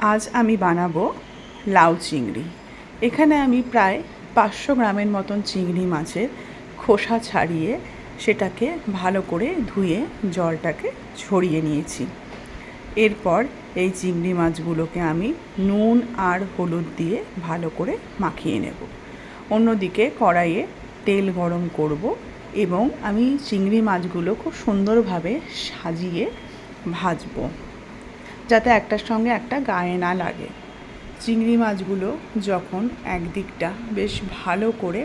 আজ আমি বানাবো লাউ চিংড়ি। এখানে আমি প্রায় 500 গ্রামের মতন চিংড়ি মাছের খোসা ছাড়িয়ে সেটাকে ভালো করে ধুয়ে জলটাকে ঝরিয়ে নিয়েছি। এরপর এই চিংড়ি মাছগুলোকে আমি নুন আর হলুদ দিয়ে ভালো করে মাখিয়ে নেব। অন্যদিকে কড়াইয়ে তেল গরম করব এবং আমি চিংড়ি মাছগুলো খুব সুন্দরভাবে সাজিয়ে ভাজবো, যাতে একটার সঙ্গে একটা গায়ে না লাগে। চিংড়ি মাছগুলো যখন একদিকটা বেশ ভালো করে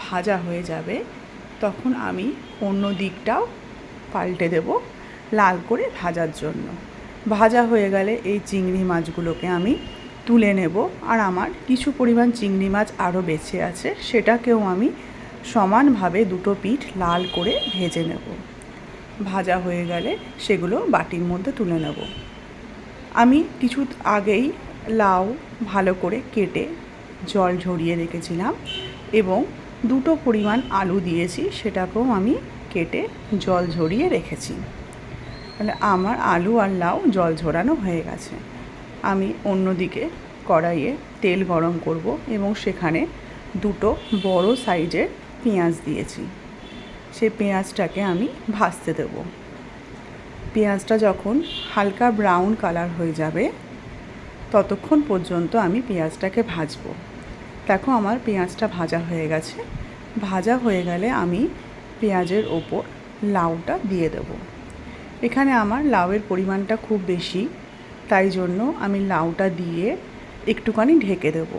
ভাজা হয়ে যাবে, তখন আমি অন্য দিকটাও পাল্টে দেব লাল করে ভাজার জন্য। ভাজা হয়ে গেলে এই চিংড়ি মাছগুলোকে আমি তুলে নেব। আর আমার কিছু পরিমাণ চিংড়ি মাছ আরও বেঁচে আছে, সেটাকেও আমি সমানভাবে দুটো পিঠ লাল করে ভেজে নেব। ভাজা হয়ে গেলে সেগুলো বাটির মধ্যে তুলে নেব। আমি কিছু আগেই লাউ ভালো করে কেটে জল ঝরিয়ে রেখেছিলাম এবং দুটো পরিমাণ আলু দিয়েছি, সেটাকেও আমি কেটে জল ঝরিয়ে রেখেছি। তাহলে আমার আলু আর লাউ জল ঝরানো হয়ে গেছে। আমি অন্যদিকে কড়াইয়ে তেল গরম করব এবং সেখানে দুটো বড় সাইজের পেঁয়াজ দিয়েছি। সেই পেঁয়াজটাকে আমি ভাজতে দেবো। পেঁয়াজটা যখন হালকা ব্রাউন কালার হয়ে যাবে, ততক্ষণ পর্যন্ত আমি পেঁয়াজটাকে ভাজবো। দেখো আমার পেঁয়াজটা ভাজা হয়ে গেছে। ভাজা হয়ে গেলে আমি পেঁয়াজের ওপর লাউটা দিয়ে দেব। এখানে আমার লাউয়ের পরিমাণটা খুব বেশি, তাই জন্য আমি লাউটা দিয়ে একটুখানি ঢেকে দেব।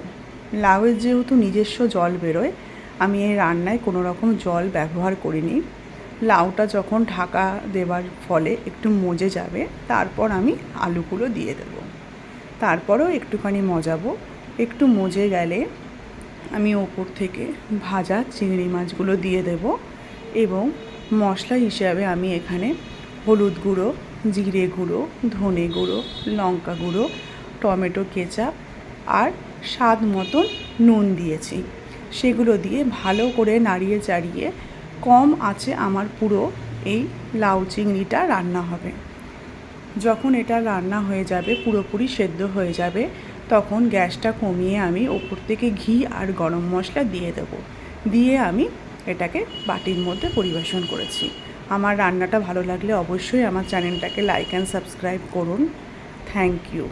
লাউয়ের যেহেতু নিজস্ব জল বেরোয়, আমি এই রান্নায় কোনো রকম জল ব্যবহার করিনি। লাউটা যখন ঢাকা দেওয়ার ফলে একটু মজে যাবে, তারপর আমি আলুগুলো দিয়ে দেব। তারপরেও একটুখানি মজাবো। একটু মজে গেলে আমি ওপর থেকে ভাজা চিংড়ি মাছগুলো দিয়ে দেব এবং মশলা হিসাবে আমি এখানে হলুদ গুঁড়ো, জিরে গুঁড়ো, ধনে গুঁড়ো, লঙ্কা গুঁড়ো, টমেটো কেচাপ আর স্বাদ মতন নুন দিয়েছি। সেগুলো দিয়ে ভালো করে নাড়িয়ে চাড়িয়ে কম আঁচে আমার পুরো এই লাউ চিংড়িটা রান্না হবে। যখন এটা রান্না হয়ে যাবে, পুরোপুরি সেদ্ধ হয়ে যাবে, তখন গ্যাসটা কমিয়ে আমি ওপর থেকে ঘি আর গরম মশলা দিয়ে দেব। দিয়ে আমি এটাকে বাটির মধ্যে পরিবেশন করেছি। আমার রান্নাটা ভালো লাগলে অবশ্যই আমার চ্যানেলটাকে লাইক অ্যান্ড সাবস্ক্রাইব করুন। Thank you.